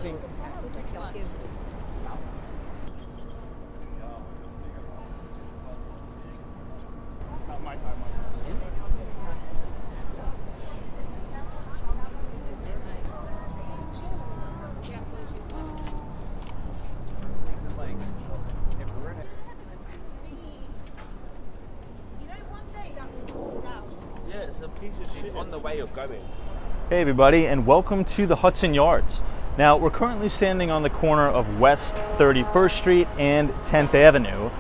think not my time. Yeah, it's a piece of shit. She's on the way of going. Hey everybody, and welcome to the Hudson Yards. Now, we're currently standing on the corner of West 31st Street and 10th Avenue,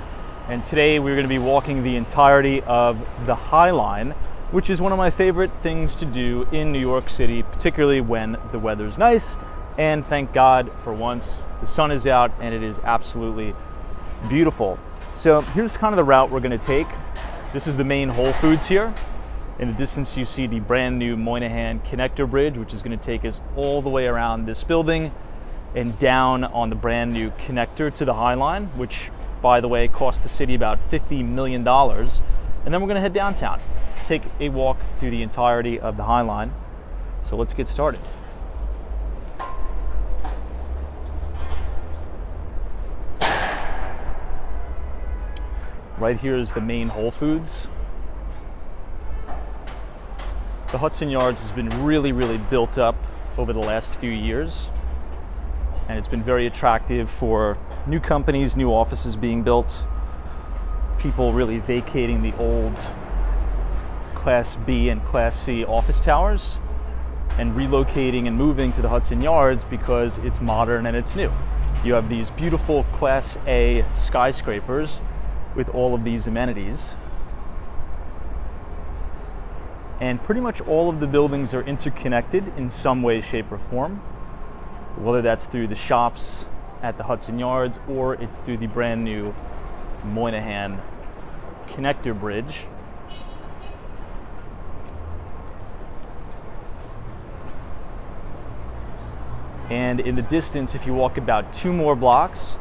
and today we're going to be walking the entirety of the High Line, which is one of my favorite things to do in New York City, particularly when the weather's nice, and thank God for once the sun is out and it is absolutely beautiful. So here's kind of the route we're going to take. This is the main Whole Foods here. In the distance, you see the brand new Moynihan Connector Bridge, which is going to take us all the way around this building and down on the brand new connector to the High Line, which, by the way, cost the city about $50 million. And then we're going to head downtown, take a walk through the entirety of the High Line. So let's get started. Right here is the main Whole Foods. The Hudson Yards has been really built up over the last few years, and it's been very attractive for new companies, new offices being built, people really vacating the old Class B and Class C office towers and relocating and moving to the Hudson Yards because it's modern and it's new. You have these beautiful Class A skyscrapers with all of these amenities. And pretty much all of the buildings are interconnected in some way, shape, or form, whether that's through the shops at the Hudson Yards or it's through the brand new Moynihan Connector Bridge. And in the distance, if you walk about 2 more blocks,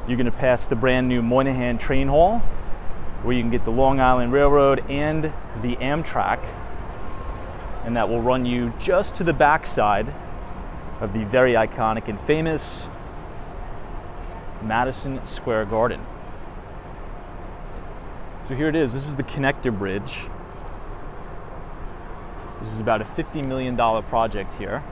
you're going to pass the brand new Moynihan Train Hall, where you can get the Long Island Railroad and the Amtrak. And that will run you just to the backside of the very iconic and famous Madison Square Garden. So here it is. This is the Connector Bridge. This is about a $50 million project here.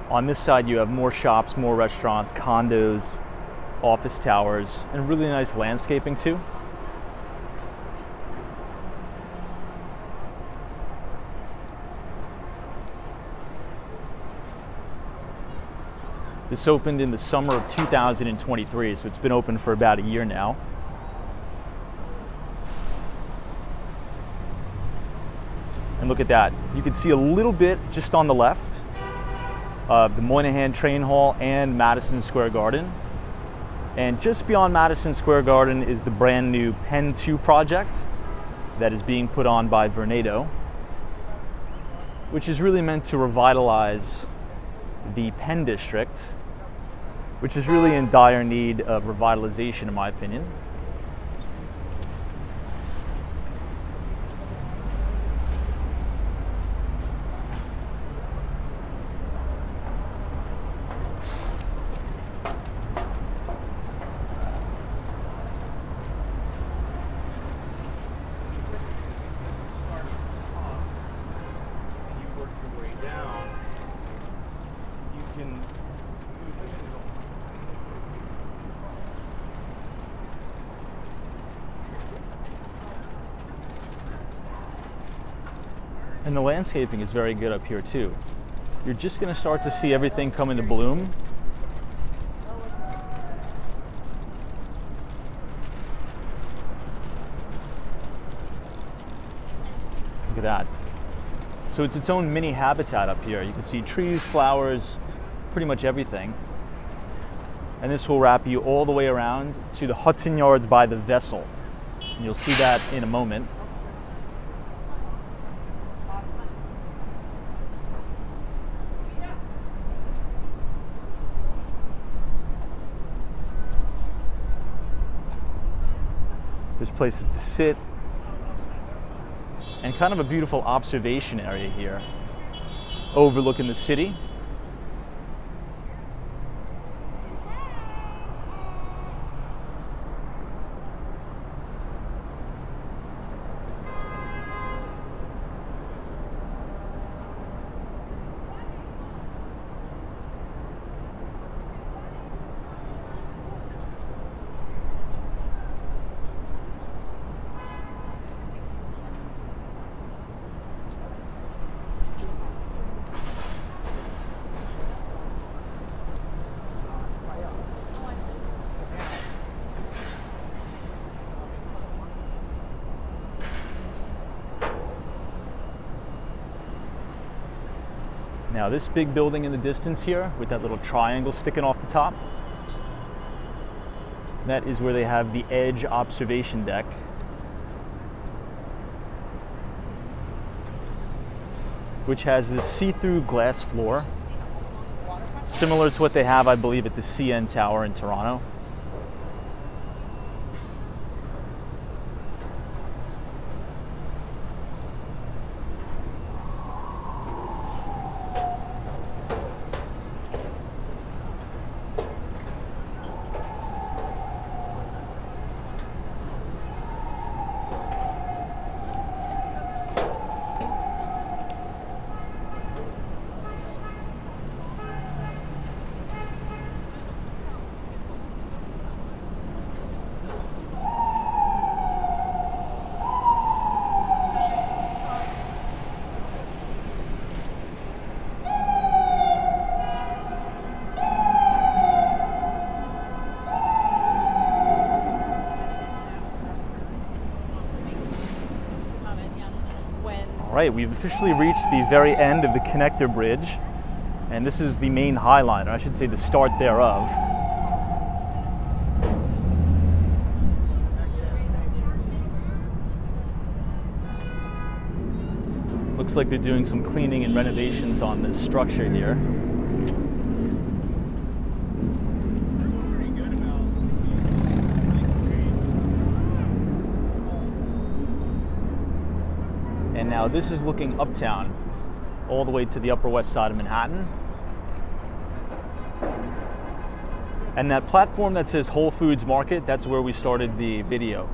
On this side, you have more shops, more restaurants, condos, office towers, and really nice landscaping too. This opened in the summer of 2023, so it's been open for about a year now. And look at that. You can see a little bit just on the left of the Moynihan Train Hall and Madison Square Garden. And just beyond Madison Square Garden is the brand new Penn 2 project that is being put on by Vornado, which is really meant to revitalize the Penn District, which is really in dire need of revitalization, in my opinion. And the landscaping is very good up here too. You're just going to start to see everything come into bloom. Look at that. So it's its own mini habitat up here. You can see trees, flowers, pretty much everything. And this will wrap you all the way around to the Hudson Yards by the Vessel. And you'll see that in a moment. There's places to sit. and kind of a beautiful observation area here, overlooking the city. Now this big building in the distance here with that little triangle sticking off the top, that is where they have the Edge observation deck. Which has this see-through glass floor, similar to what they have, I believe, at the CN Tower in Toronto. All right, we've officially reached the very end of the connector bridge, and this is the main High Line, or I should say the start thereof. Looks like they're doing some cleaning and renovations on this structure here. And now this is looking uptown, all the way to the Upper West Side of Manhattan. And that platform that says Whole Foods Market, that's where we started the video,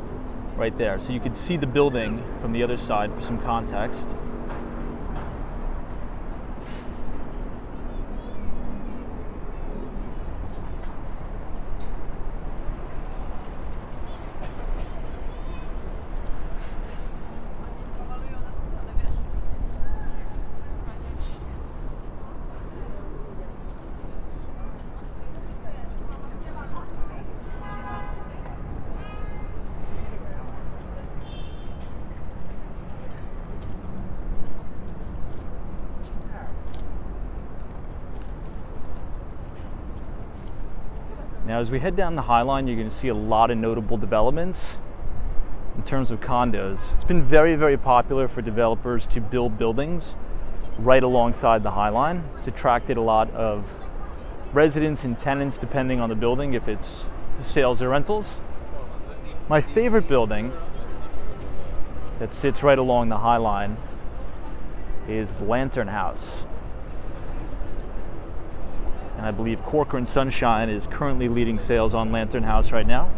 right there. So you could see the building from the other side for some context. Now, as we head down the High Line, you're going to see a lot of notable developments in terms of condos. It's been very, very popular for developers to build buildings right alongside the High Line. It's attracted a lot of residents and tenants depending on the building, if it's sales or rentals. My favorite building that sits right along the High Line is the Lantern House. And I believe Corcoran Sunshine is currently leading sales on Lantern House right now.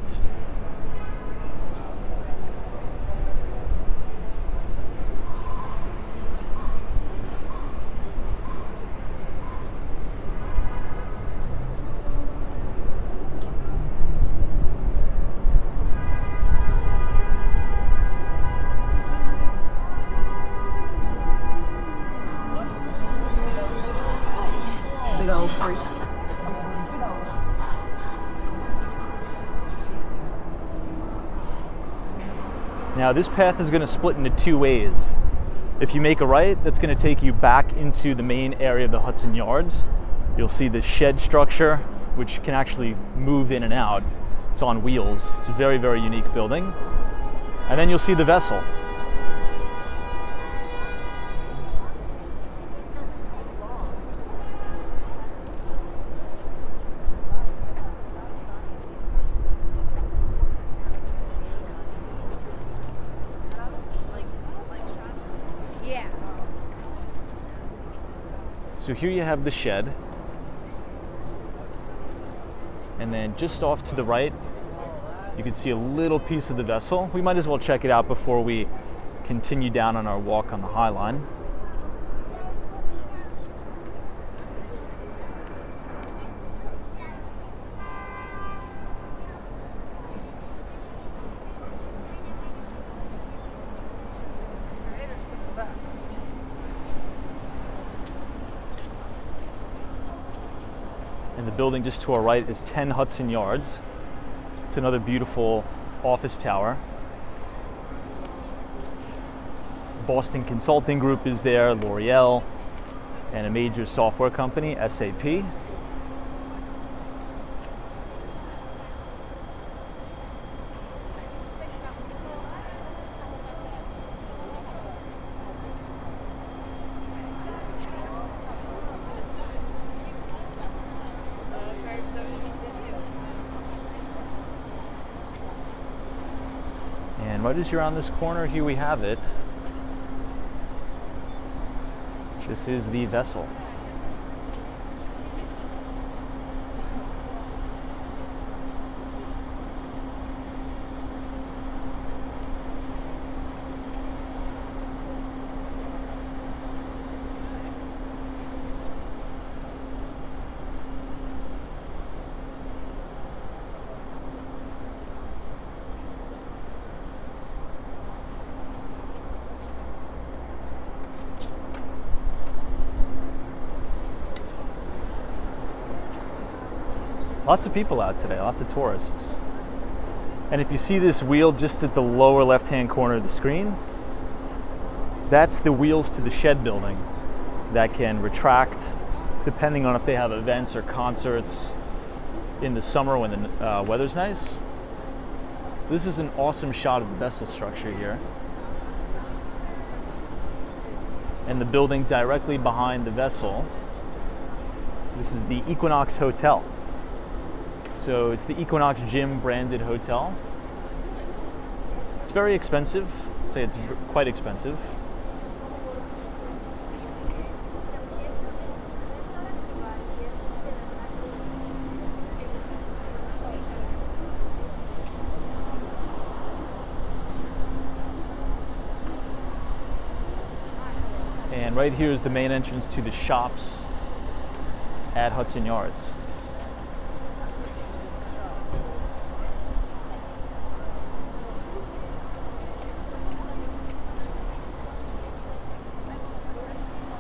Big old freak. Now this path is going to split into two ways. If you make a right, that's going to take you back into the main area of the Hudson Yards. You'll see the shed structure, which can actually move in and out. It's on wheels. It's a very, very unique building. And then you'll see the vessel. So here you have the shed. And then just off to the right, you can see a little piece of the vessel. We might as well check it out before we continue down on our walk on the High Line. And the building just to our right is 10 Hudson Yards. It's another beautiful office tower. Boston Consulting Group is there, L'Oreal, and a major software company, SAP. And right as you're on this corner, here we have it. This is the vessel. Lots of people out today, lots of tourists. And if you see this wheel just at the lower left-hand corner of the screen, that's the wheels to the shed building that can retract depending on if they have events or concerts in the summer when the weather's nice. This is an awesome shot of the vessel structure here. And the building directly behind the vessel, this is the Equinox Hotel. So it's the Equinox Gym branded hotel. It's very expensive. I'd say it's quite expensive. And right here is the main entrance to the shops at Hudson Yards.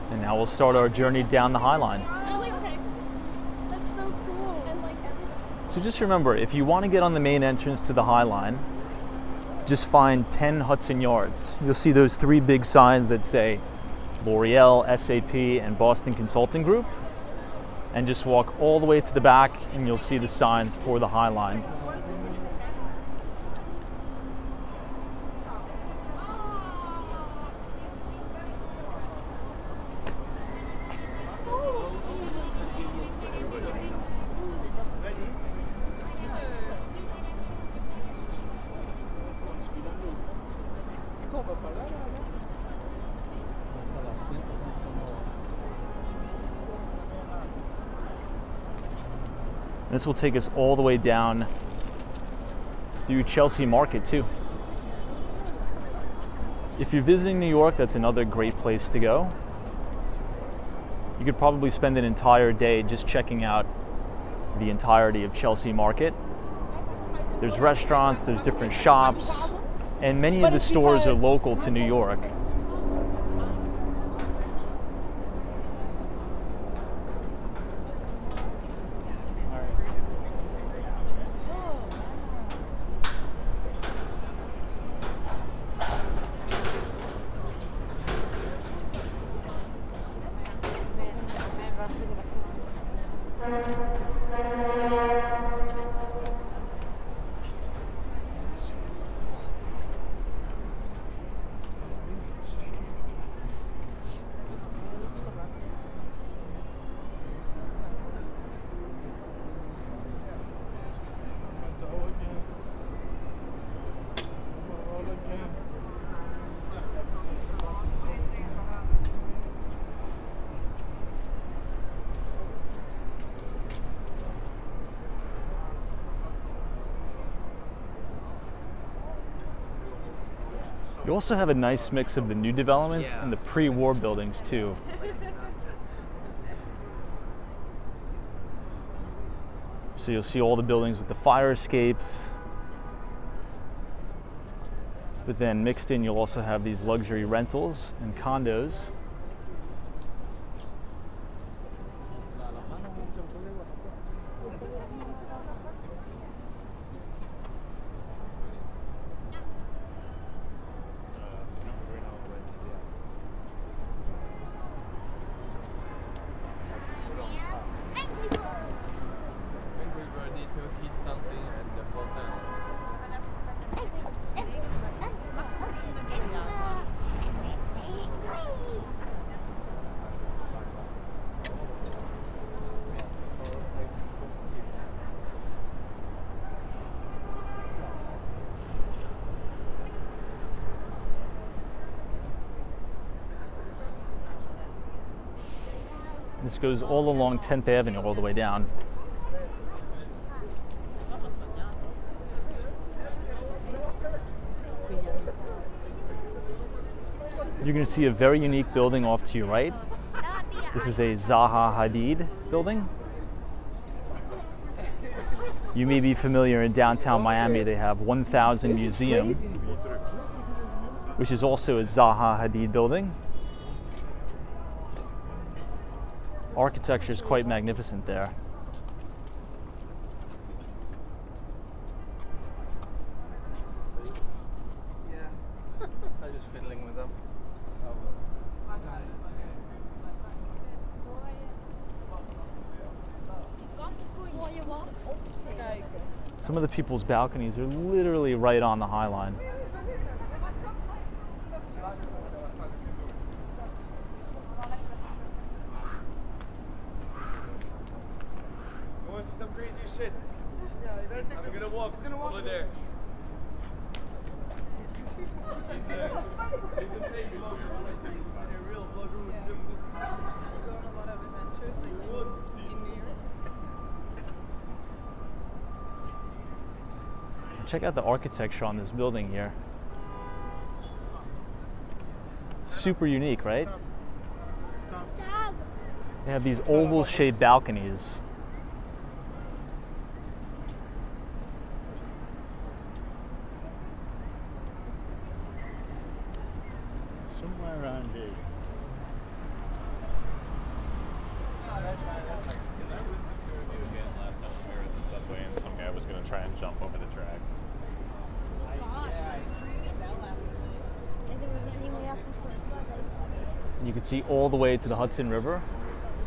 And now we'll start our journey down the High Line. Okay. That's so cool. And like So just remember, if you want to get on the main entrance to the High Line, just find 10 Hudson Yards. You'll see those three big signs that say L'Oreal, SAP, and Boston Consulting Group. And just walk all the way to the back and you'll see the signs for the High Line. This will take us all the way down through Chelsea Market too. If you're visiting New York, that's another great place to go. You could probably spend an entire day just checking out the entirety of Chelsea Market. There's restaurants, there's different shops, and many of the stores are local to New York. You also have a nice mix of the new development and the pre-war buildings too. So you'll see all the buildings with the fire escapes. But then mixed in, you'll also have these luxury rentals and condos. This goes all along 10th Avenue all the way down. You're going to see a very unique building off to your right. This is a Zaha Hadid building. You may be familiar in downtown Miami, they have 1000 Museum, which is also a Zaha Hadid building. Architecture is quite magnificent there. Yeah, I was just fiddling with them. Some of the people's balconies are literally right on the High Line. Some crazy shit. Yeah, I'm gonna walk. Over there. He's a fake vlogger. A real vlogger would film this. Go on a lot of adventures, like in New York. Check out the architecture on this building here. Super unique, right? They have these oval-shaped balconies. Somewhere around here. Last time we were at the subway and some guy was going to try and jump over the tracks. You can see all the way to the Hudson River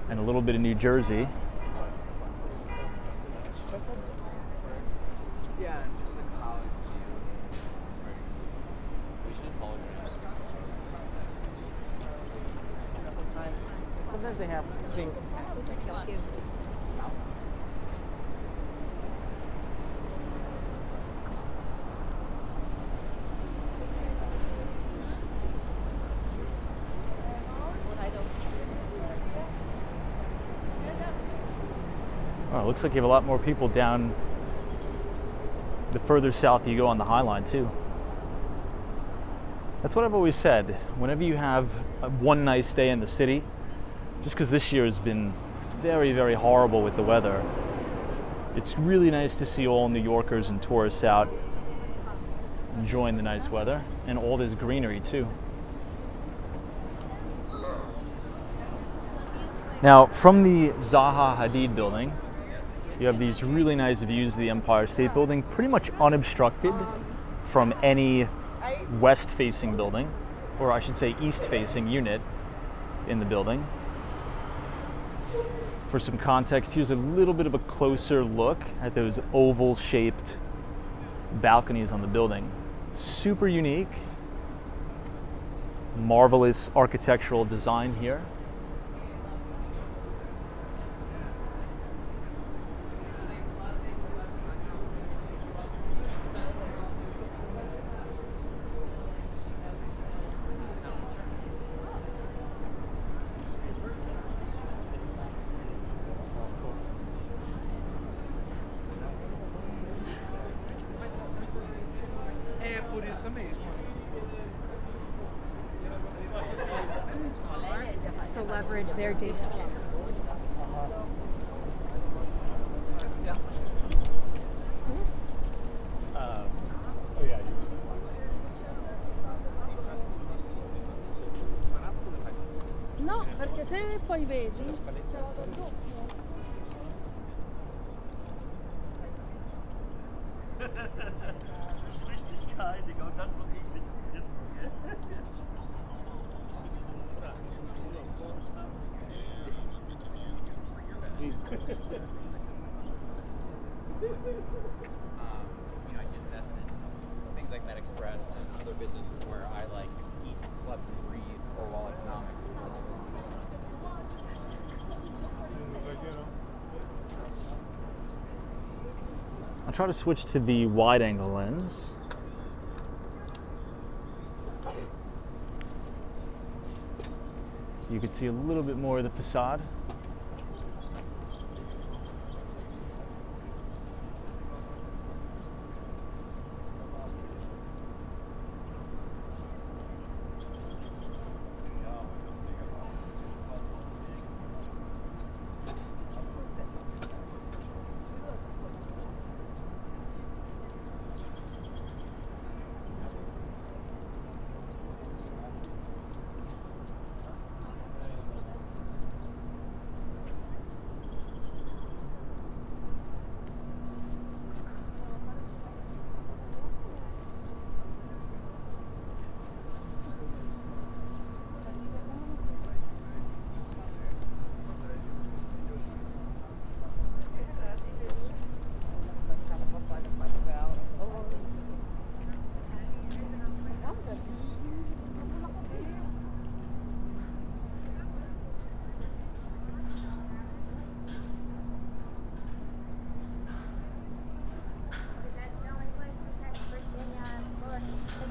and a little bit of New Jersey. Yeah, just a college view. We should apologize. Sometimes they have things. Oh, it looks like you have a lot more people down the further south you go on the High Line too. That's what I've always said. Whenever you have one nice day in the city, just because this year has been very, very horrible with the weather, it's really nice to see all New Yorkers and tourists out enjoying the nice weather and all this greenery too. Now, from the Zaha Hadid building, you have these really nice views of the Empire State Building, pretty much unobstructed from any west-facing building, or I should say east-facing unit in the building. For some context, here's a little bit of a closer look at those oval-shaped balconies on the building. Super unique, marvelous architectural design here. É por isso mesmo. beverage there, Jason. Oh yeah. No, perché se poi vedi. Richtig kalt, Digga, und dann so ekliges Grinsen, gell? I just invested in things like MedExpress and other businesses where I like eat, slept, and breathe for wall economics. I'll try to switch to the wide angle lens. You can see a little bit more of the facade.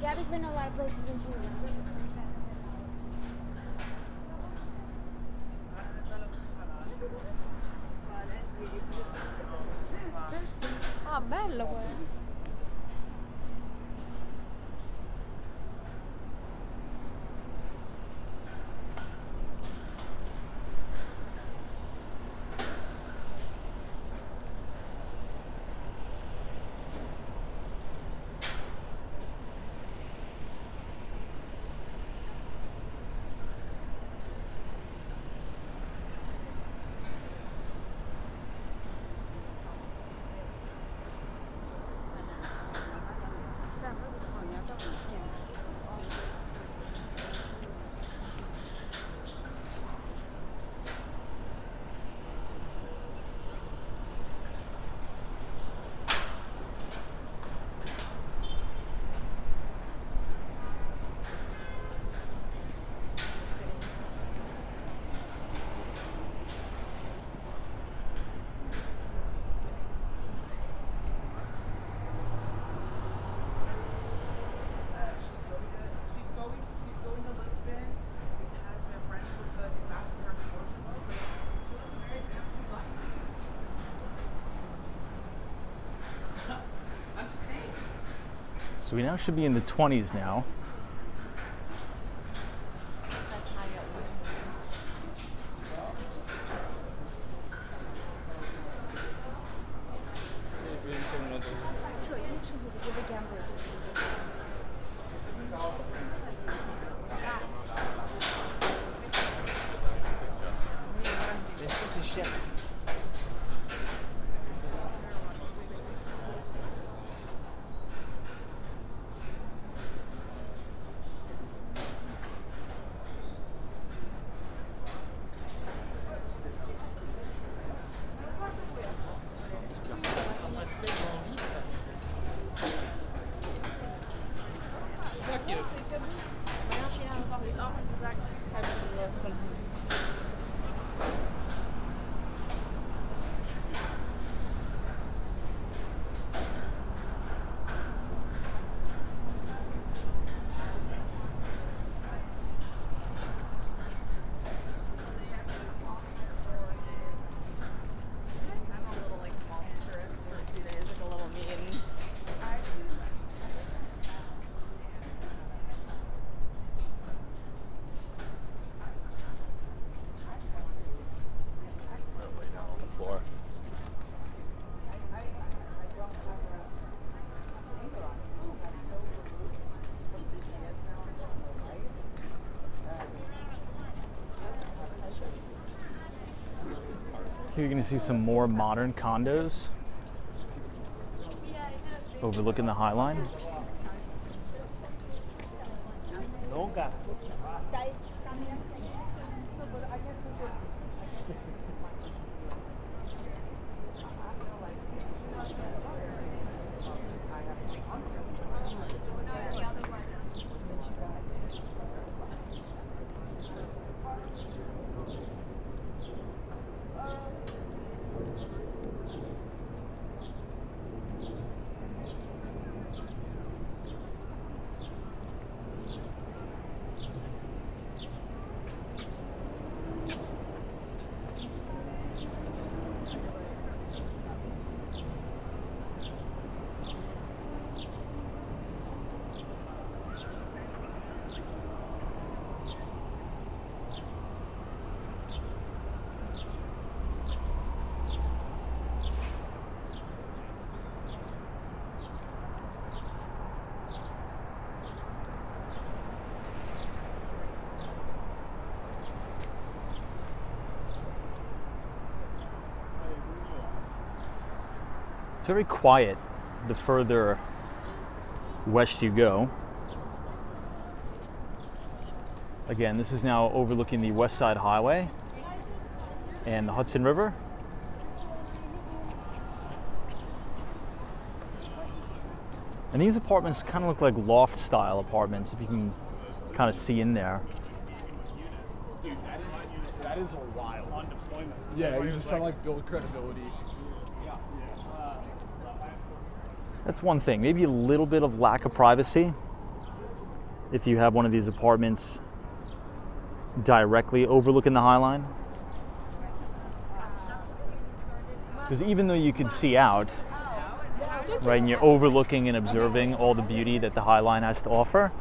Gabby's been to a lot of places and she Ah, bello questo. She's going to Lisbon because they're friends with the ambassador of Portugal. She lives a very fancy life. I'm just saying. So we now should be in the 20s now. Here you're going to see some more modern condos overlooking the High Line. Nunca. It's very quiet the further west you go. Again, this is now overlooking the West Side Highway and the Hudson River. And these apartments kind of look like loft style apartments, if you can kind of see in there. Dude, that is a wild. On deployment. Yeah, you're just trying to like build credibility. That's one thing, maybe a little bit of lack of privacy if you have one of these apartments directly overlooking the High Line. Because even though you can see out, right, and you're overlooking and observing all the beauty that the High Line has to offer,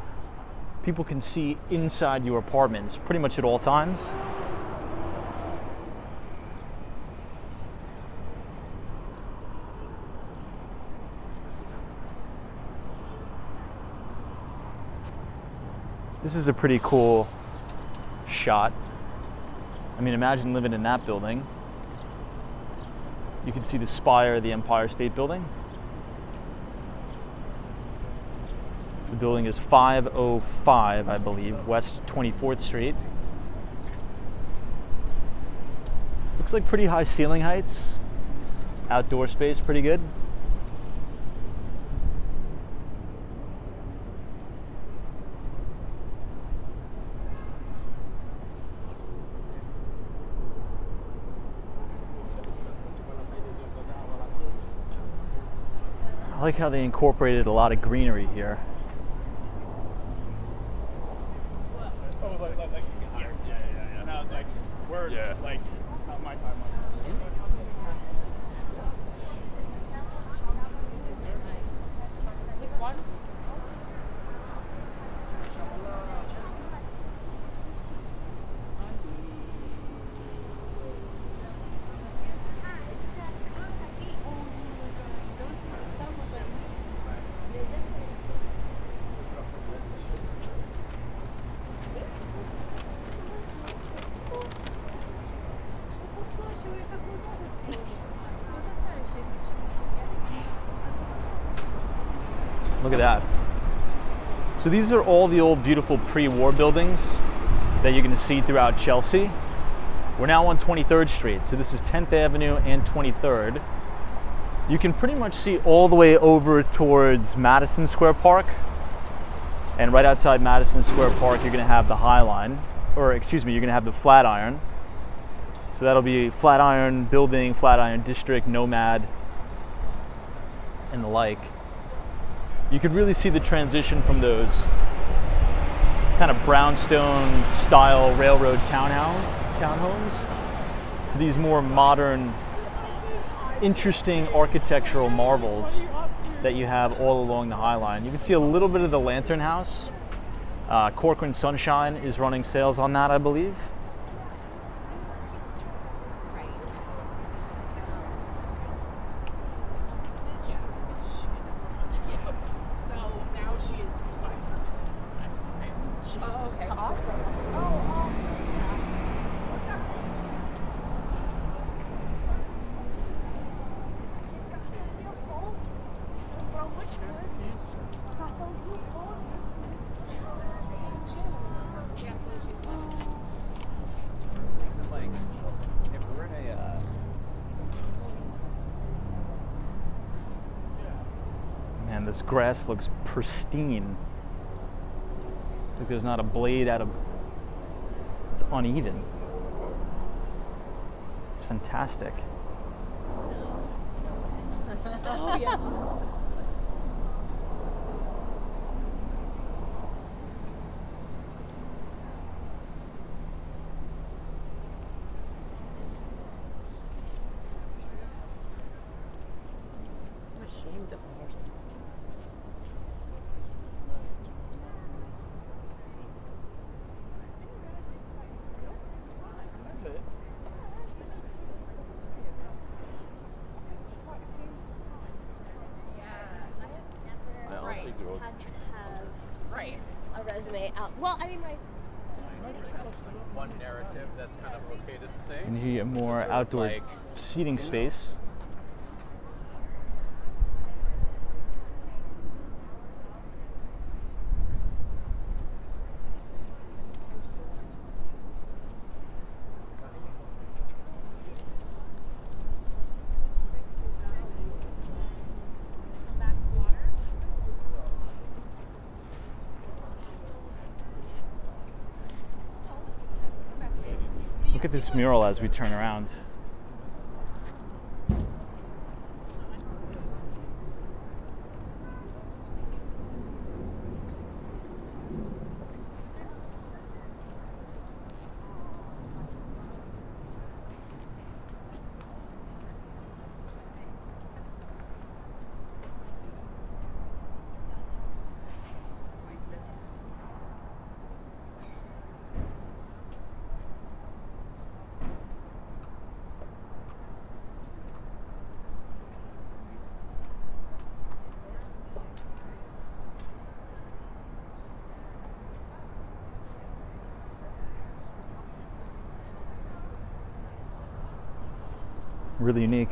people can see inside your apartments pretty much at all times. This is a pretty cool shot. I mean, imagine living in that building. You can see the spire of the Empire State Building. The building is 505, I believe, West 24th Street. Looks like pretty high ceiling heights. Outdoor space, pretty good. I like how they incorporated a lot of greenery here. Oh, like here. Yeah. And I was like, we're like, it's not my time. Look at that. So these are all the old beautiful pre-war buildings that you're going to see throughout Chelsea. We're now on 23rd Street, so this is 10th Avenue and 23rd. You can pretty much see all the way over towards Madison Square Park. And right outside Madison Square Park, you're going to have the High Line, or excuse me, you're going to have the Flatiron. So that'll be Flatiron Building, Flatiron District, Nomad, and the like. You could really see the transition from those kind of brownstone style railroad townhomes to these more modern, interesting architectural marvels that you have all along the High Line. You can see a little bit of the Lantern House. Corcoran Sunshine is running sales on that, I believe. Like, if we're in a, Man, this grass looks pristine. Like there's not a blade out of. It's uneven. It's fantastic. Oh, yeah. I'm ashamed of horse. that's it. I honestly do. Had to have a resume out. Well, I mean, like, One narrative that's kind of okay to say. And you get more Sort of outdoor like, seating space. Look at this mural as we turn around. Really unique.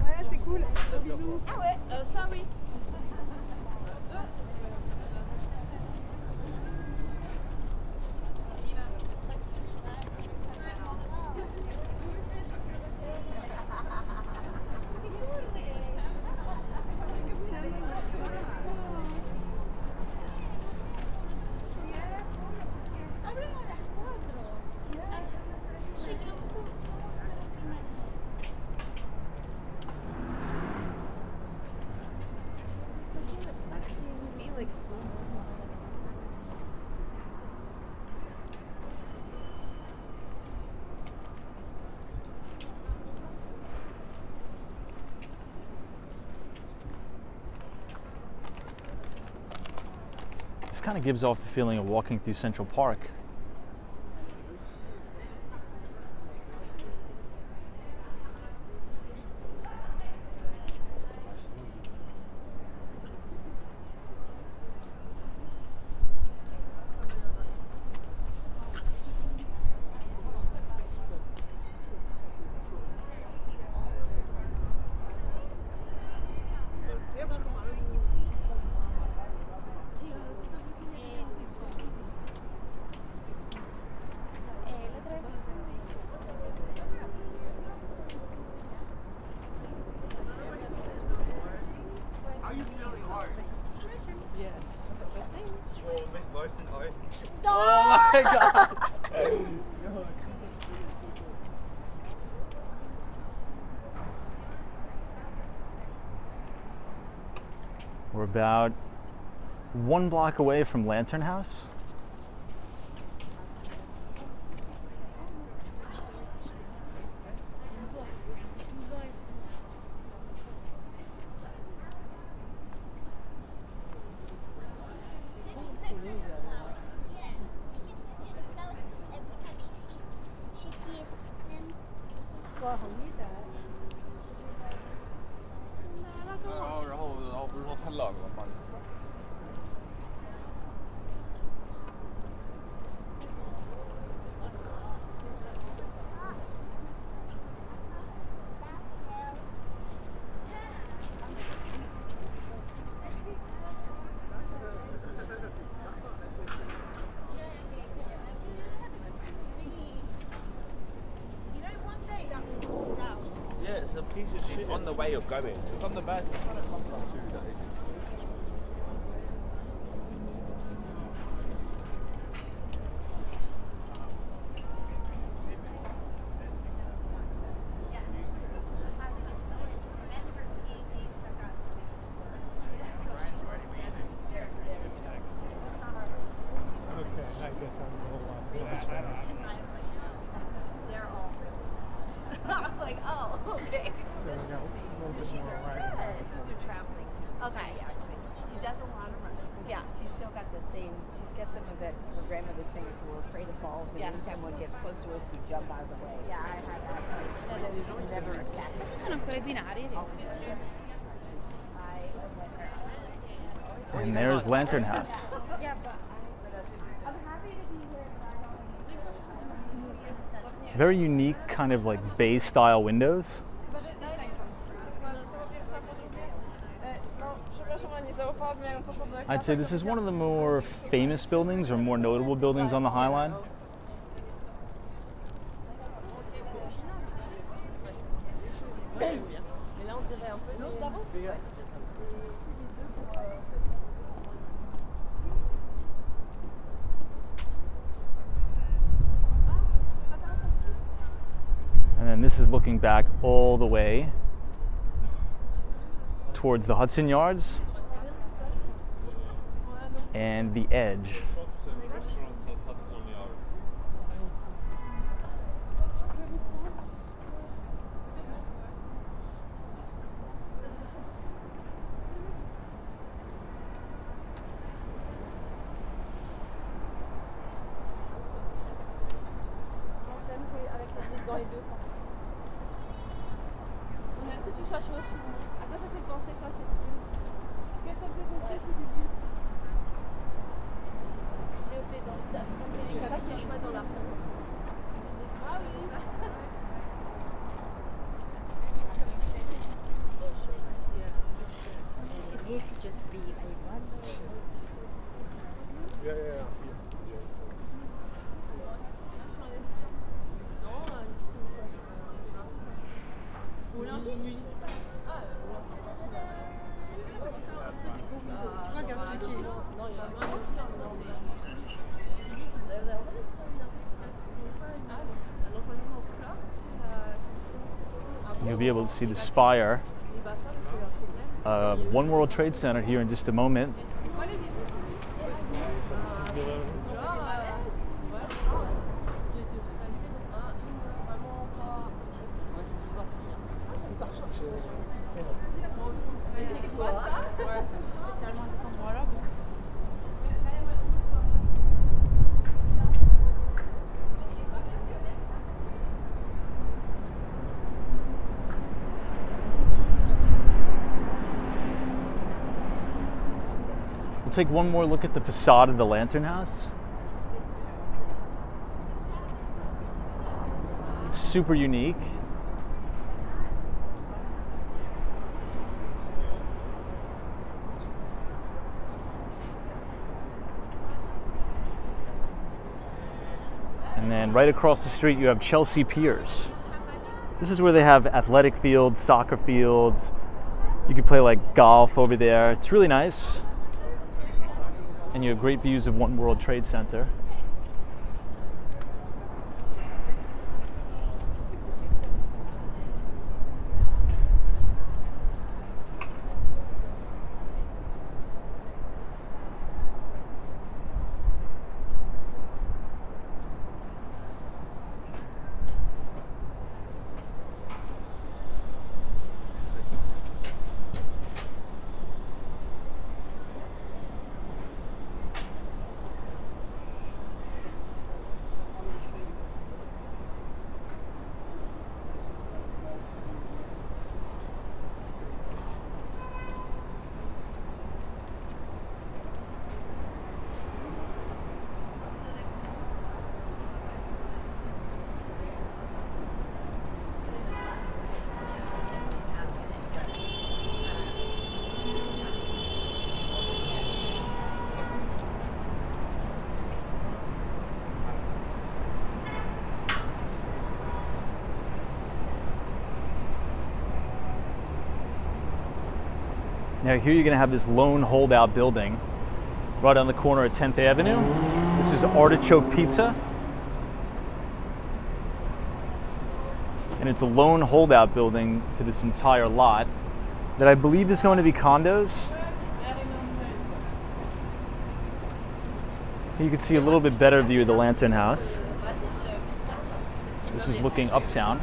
Ouais, c'est cool. Bisous. Ah ouais, ça oui. This kind of gives off the feeling of walking through Central Park. How you feeling hard? Yes. Oh, Miss Larson hard. Oh my god. We're about 1 block away from Lantern House. well, It's on the way of going. It's on the bed. Okay, I guess I'm a little off to that. They're all really good. I was like, oh, okay. So I got a little bit She's more really right. good. This was her traveling too. Okay. She actually, she does a lot of running. Yeah. She's still got the same. She's got some of that. Her grandmother's thing. If we're afraid of falls, and Yes. anytime one gets close to us, we jump out of the way. Yeah, I had that. Never attack. Questi sono ancora i binari. And there's Lantern House. Yeah, but I'm happy to be here. Very unique kind of like bay style windows. I'd say this is one of the more famous buildings or more notable buildings on the High Line. And then this is looking back all the way towards the Hudson Yards and the Edge. Shops and restaurants at Hudson Yards. Que tu sois sur le souvenir. À quoi ça fait penser, toi, cette ville? Qu'est-ce que ça fait penser, ce ville? C'est ça qui est chouette dans la France. Ah oui. It needs to just be a one. Yeah. Olympique. Ah, tu vois, regarde celui qui est. Non, il y a un autre qui est You'll be able to see the spire of One World Trade Center here in just a moment. C'est quoi ça? Spécialement à cet endroit-là. We'll take one more look at the facade of the Lantern House. Super unique. And then right across the street you have Chelsea Piers. This is where they have athletic fields, soccer fields. You can play like golf over there. It's really nice. And you have great views of One World Trade Center. Now here you're going to have this lone holdout building right on the corner of 10th Avenue. This is Artichoke Pizza. And it's a lone holdout building to this entire lot that I believe is going to be condos. You can see a little bit better view of the Lantern House. This is looking uptown.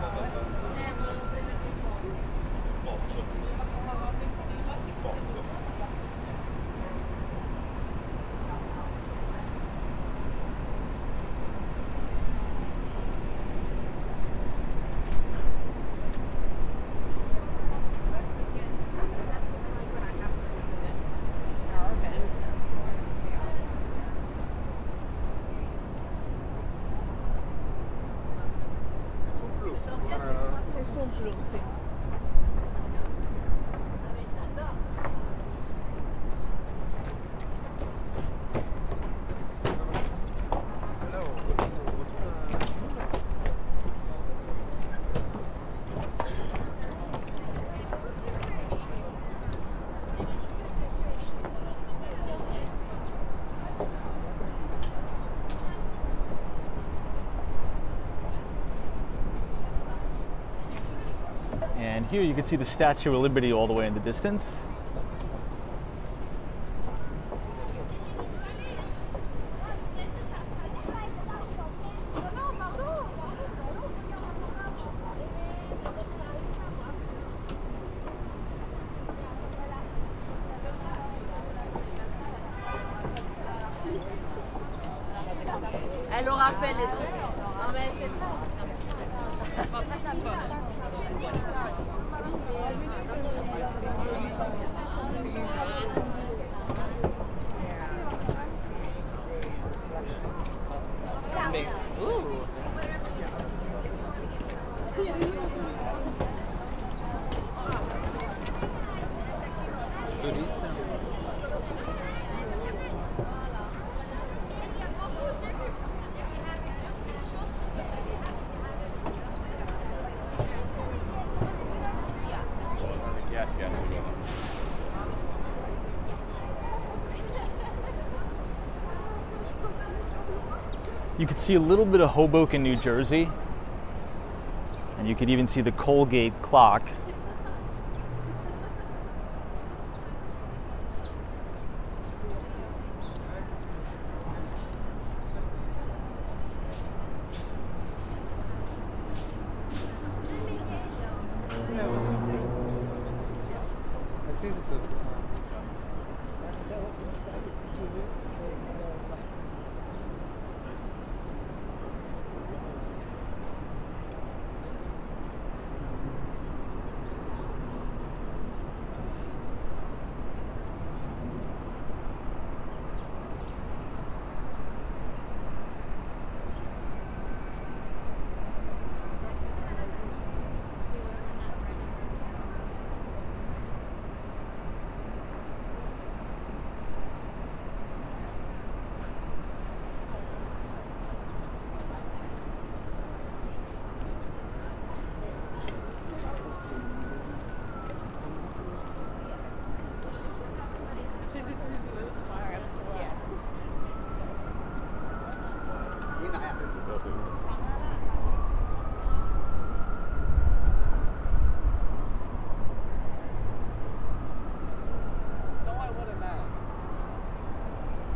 And here you can see the Statue of Liberty all the way in the distance. Elle aura fait les trucs. Non mais c'est pas. Bon, après ça You can see a little bit of Hoboken, New Jersey, and you can even see the Colgate clock.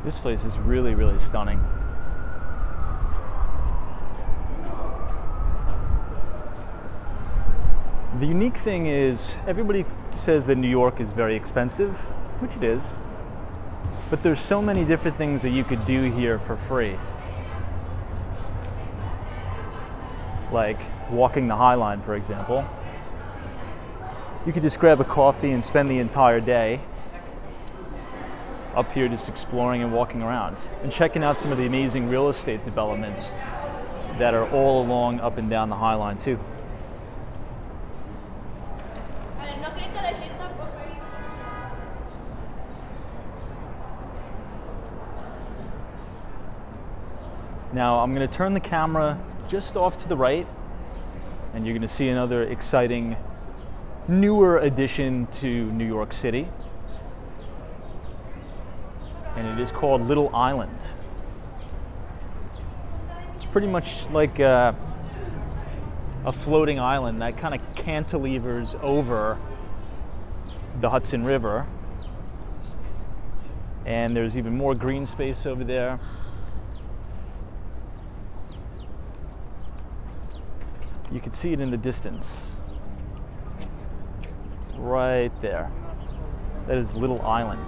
This place is really, really stunning. The unique thing is, everybody says that New York is very expensive, which it is, but there's so many different things that you could do here for free. Like walking the High Line, for example. You could just grab a coffee and spend the entire day up here just exploring and walking around and checking out some of the amazing real estate developments that are all along up and down the High Line too. Now I'm going to turn the camera just off to the right, and you're going to see another exciting, newer addition to New York City. and it is called Little Island. It's pretty much like a floating island that kind of cantilevers over the Hudson River. And there's even more green space over there. You can see it in the distance. Right there. That is Little Island.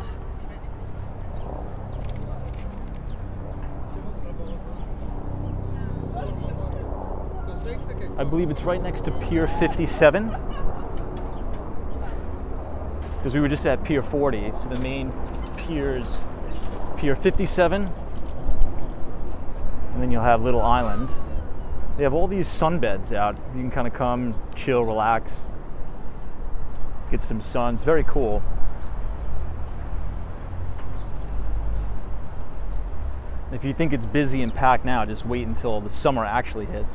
I believe it's right next to Pier 57. Because we were just at Pier 40, so the main pier's Pier 57. And then you'll have Little Island. They have all these sunbeds out. You can kind of come, chill, relax, get some sun. It's very cool. If you think it's busy and packed now, just wait until the summer actually hits.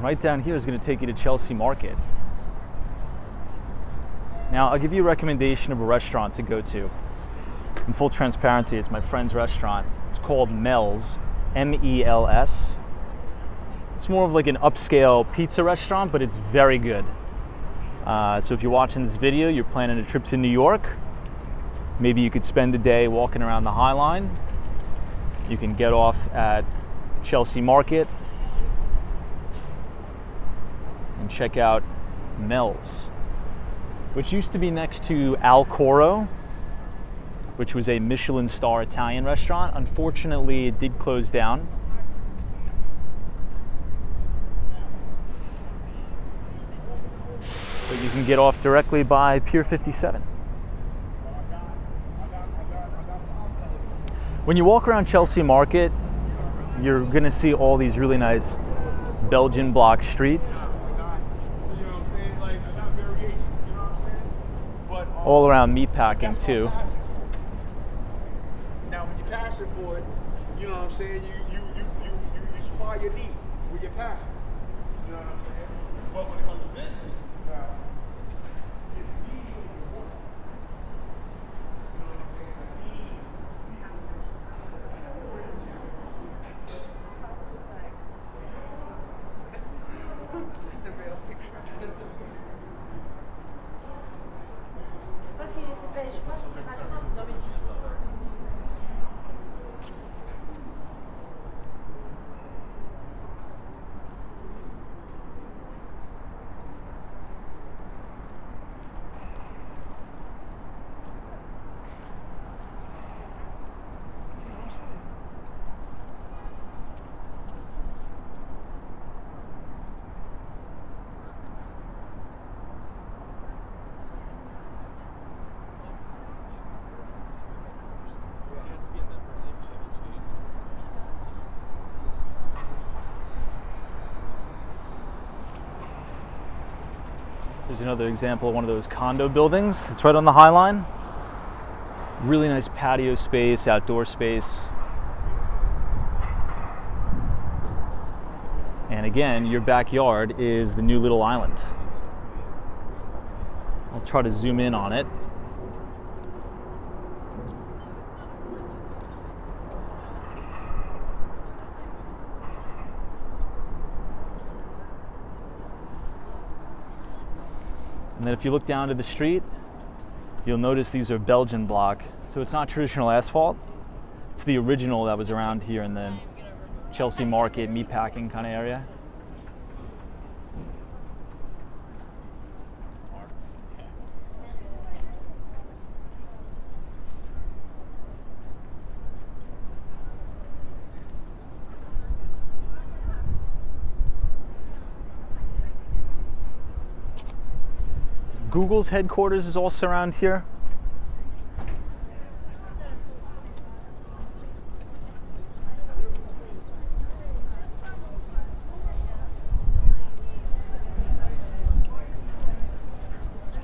Right down here is going to take you to Chelsea Market. Now, I'll give you a recommendation of a restaurant to go to. In full transparency, it's my friend's restaurant. It's called Mel's, M-E-L-S. It's more of like an upscale pizza restaurant, but it's very good. So if you're watching this video, you're planning a trip to New York, maybe you could spend the day walking around the High Line. You can get off at Chelsea Market and check out Mel's, which used to be next to Al Coro, which was a Michelin star Italian restaurant. Unfortunately, it did close down. But you can get off directly by Pier 57. When you walk around Chelsea Market, you're gonna see all these really nice Belgian block streets. All around meatpacking too. Now, when you pass it for it, you know what I'm saying? You supply your need with your passion. You know what I'm saying? But when it comes to business, now, it's the need is important. You know what I'm saying? The need. The real picture. Here's another example of one of those condo buildings. It's right on the High Line. Really nice patio space, outdoor space. And again, your backyard is the new Little Island. I'll try to zoom in on it. And then if you look down to the street, You'll notice these are Belgian block, so it's not traditional asphalt. It's the original that was around here in the Chelsea Market, meatpacking kind of area. Google's headquarters is also around here.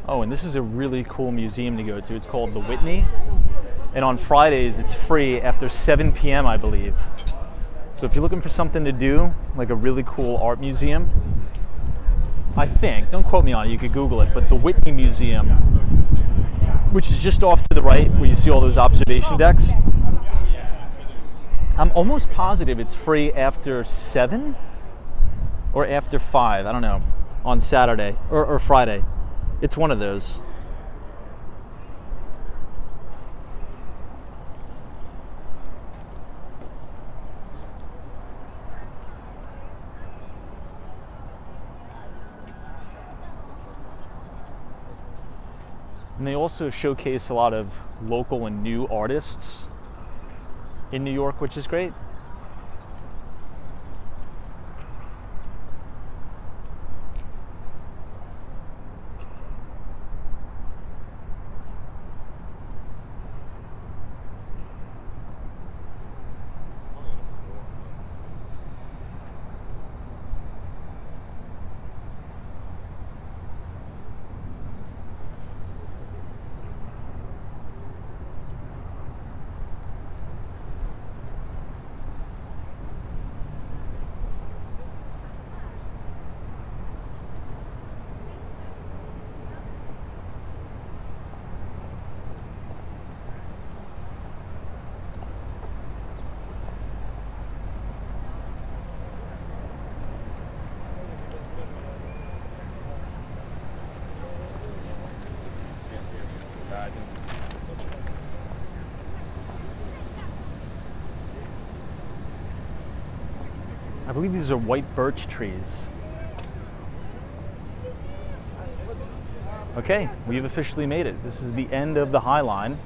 Oh, and this is a really cool museum to go to. It's called the Whitney. And on Fridays, it's free after 7 p.m., I believe. So if you're looking for something to do, like a really cool art museum, I think, don't quote me on it, you could Google it, but the Whitney Museum, which is just off to the right where you see all those observation decks. I'm almost positive it's free after 7 or after 5, I don't know, on Saturday or Friday. It's one of those. And they also showcase a lot of local and new artists in New York, which is great. I believe these are white birch trees. Okay, we've officially made it. This is the end of the High Line.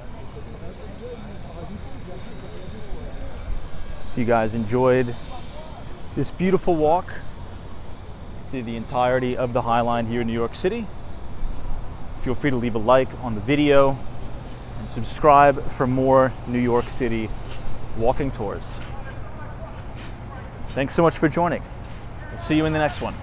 So you guys enjoyed this beautiful walk through the entirety of the High Line here in New York City. Feel free to leave a like on the video and subscribe for more New York City walking tours. Thanks so much for joining. We'll see you in the next one.